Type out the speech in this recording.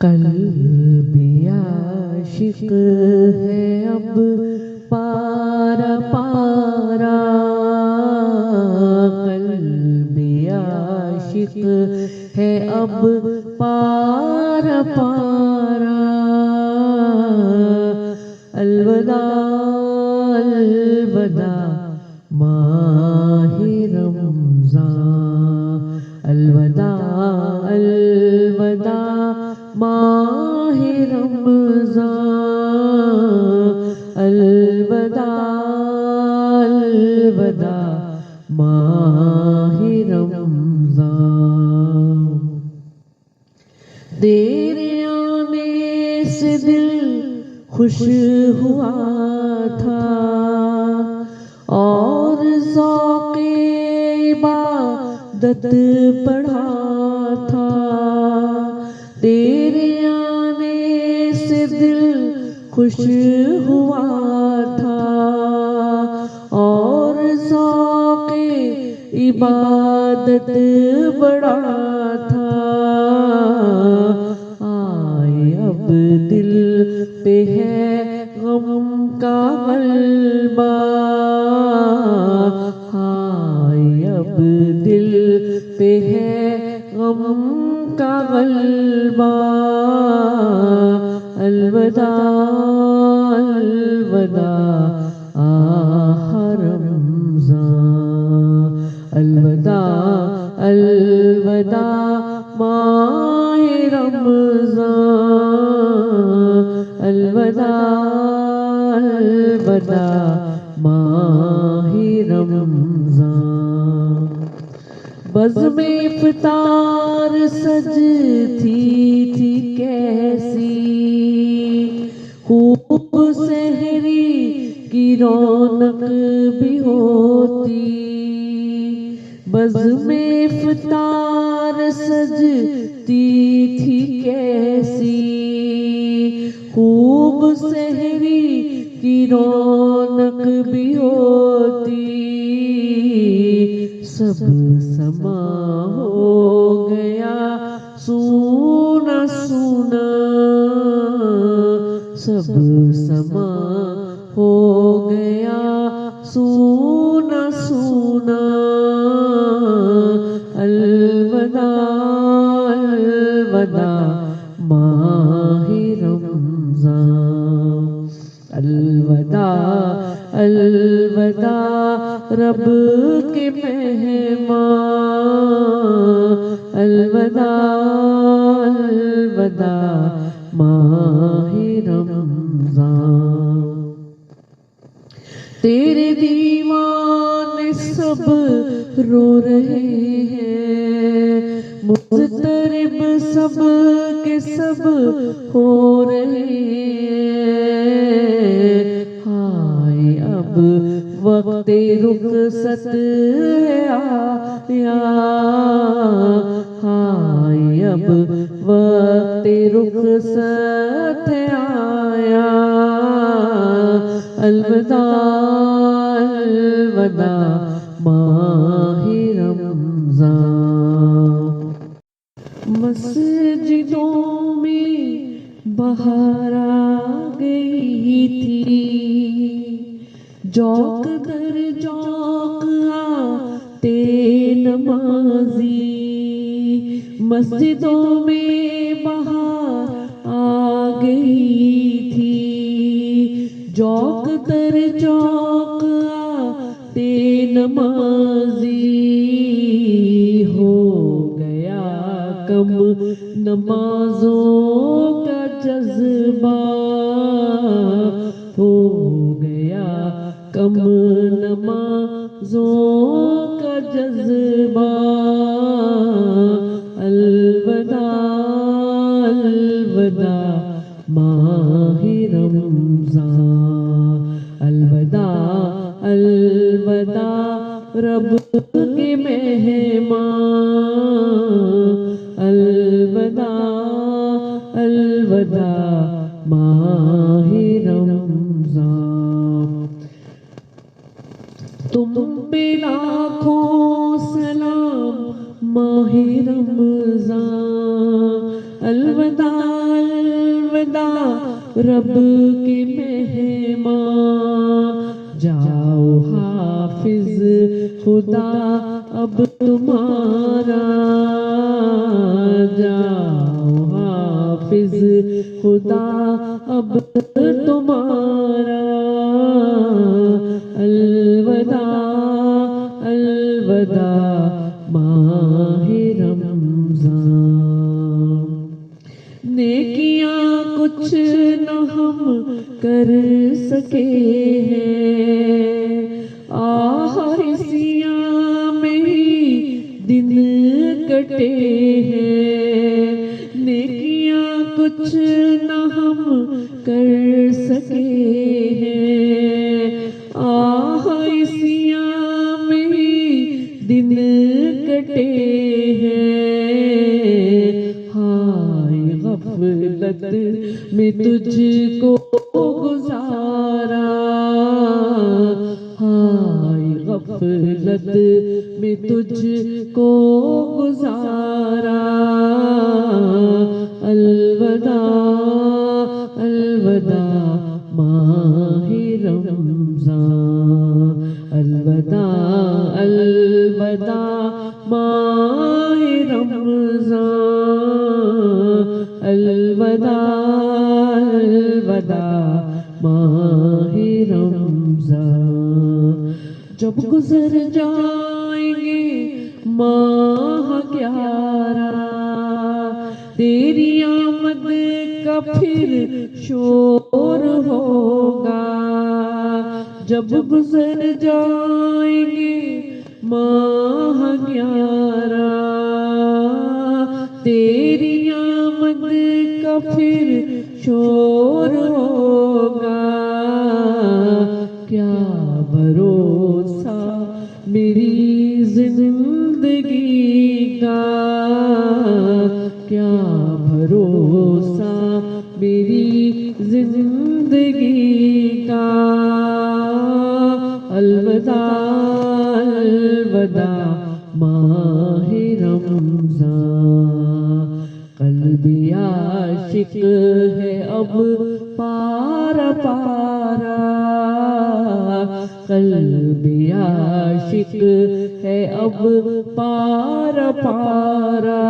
قلب عاشق ہے اب پارا پارا، قلب عاشق ہے اب پارا پارا، الوداع الوداع ماہ رمضان، الوداع الوداع ماہ رمضان، الوداع الوداع ماہ رمضان، تیرے آنے سے دل خوش ہوا تھا اور ذوق عبادت بڑھا تھا، تیرے آنے سے دل خوش ہوا تھا اور ذوق عبادت بڑھا تھا، آئے اب دل پہ ہے غم کا غلبہ، آئے اب دل پہ ہے غم کا غلبہ، الوداع الوداع آہ رمضان، الوداع الوداع ماہ رمضان، الوداع الوداع ماہ رمضان، بزم افطار سجتی تھی کیسی، خوب سحری کی رونق بھی ہوتی، بزم افطار سجتی تھی کیسی، خوب سحری کی رونق بھی ہوتی، سب سما ہو گیا سونا سونا، سب سما ہو گیا سونا سونا، الوداع الوداع ماہ رمضان، الوداع الوداع رب کے مہمان، الوداع الوداع ماہ رمضان، تیرے دیوانے سب رو رہے ہیں، مضطرب سب کے سب ہو رہے ہیں، ہائے اب وقت رخصت آیا، ہائے اب وقت رخصت آیا، الوداع الوداع ماہ رمضان، مسجدوں میں بہار آ گئی تھی، جوق در جوق آتے نمازی، مسجدوں میں بہار آ گئی تھی، جوق در جوق آتے نمازی، ہو گیا کم نمازوں کا جذبہ، ہو گیا کم نمازوں کا جذبہ، الوداع الوداع ماہ رمضان، الوداع الوداع رب کے مہمان، الوداع الوداع ماہ رمضان، تم پہ لاکھوں سلام ماہ رمضان، الوداع الوداع رب کے مہمان جاؤ حافظ خدا اب تمہارا جاؤ حافظ خدا اب تمہارا الوداع الوداع ماہ رمضان نیکیاں کچھ نہ ہم کر سکے ہیں آہستیاں میں ہی دن کٹے ہیں نیکیاں کچھ نہ ہم کر سکے ہیں آہستیاں میں ہی دن کٹے ہیں ہائے غفلت میں تجھ کو گزارا ہائے غفلت میں تجھ کو گزارا الوداع الوداع ماہ رمضان الوداع الوداع ماہ رمضان الوداع الوداع ماہ رمضان جب گزر جائیں گے ماہ 11 تیری آمد کا پھر شور ہوگا جب گزر جائیں گے ماہ 11 تیری آمد کا پھر شور ہوگا کیا بھروسہ میری زندگی کا کیا بھروسہ میری زندگی کا الوداع الوداع ماہ رمضان قلبی عاشق ہے اب پارا پارا قلبی عاشق ہے اب پارا پارا